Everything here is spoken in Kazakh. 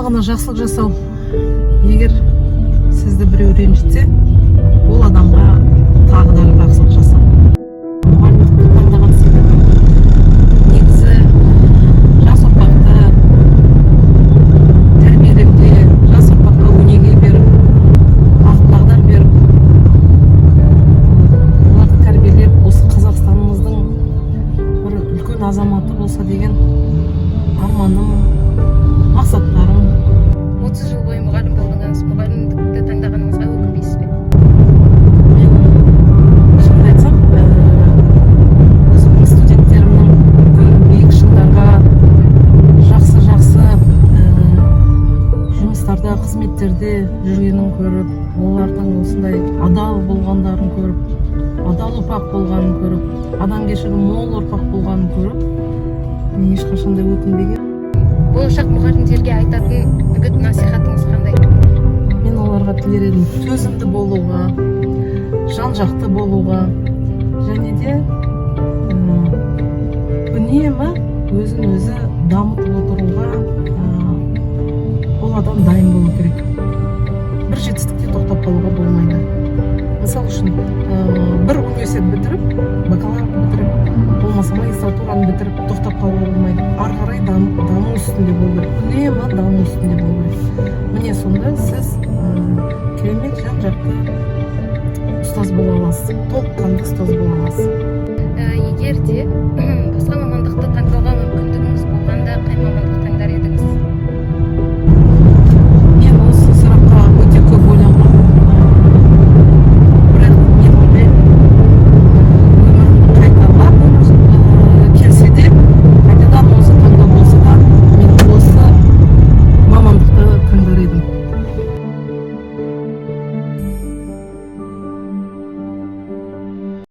барлығына жақсылық жасау. Егер сізді біреу ренжітсе, ол адамға тағы да жақсылық жасау. Мұғалімдікті таңдаған себебім негізі жас ұрпақты тәрбиелеуде, жас ұрпаққа өнеге беріп, бағдар беріп, оларды тәрбиелеп, осы Қазақстанымыздың бір үлкен азаматы болса деген арманым, мақсаттарым. 30 жыл бойы мұғалім болдыңыз, мұғалімдікті таңдағаныңызға өкінбейсіз бе? Мен шынымды айтсам, өзімнің студенттерімнің биік шыңдарға, жақсы жұмыстарда, қызметтерде жүргенін көріп, олардың осындай адал болғандарын көріп, адал ұрпақ болғанын көріп, адамгершілігі мол ұрпақ болғанын көріп, мен ешқашанда өкінбеген. Болашақ мұғалімдерге айтатын үгіт насихатыңыз қандай? Мен оларға тілер едім төзімді болуға, жан-жақты болуға, және де үнемі өзін өзі дамытып отыруға ол адам дайын болу керек. Бір жетістікте тоқтап қалуға болмайды. Мысалы үшін бір университет бітіріп, бакалавр бітіріп, болмаса магистратураны бітіріп тоқтап қалуға болмайды. Ары қарай даму үстінде болу керек. Үнемі даму үстінде болу керек. Міне сонда сіз керемет жан-жақты ұстаз бола аласыз, толыққанды ұстаз бола аласыз. Егер де басқа мамандықты таңдауға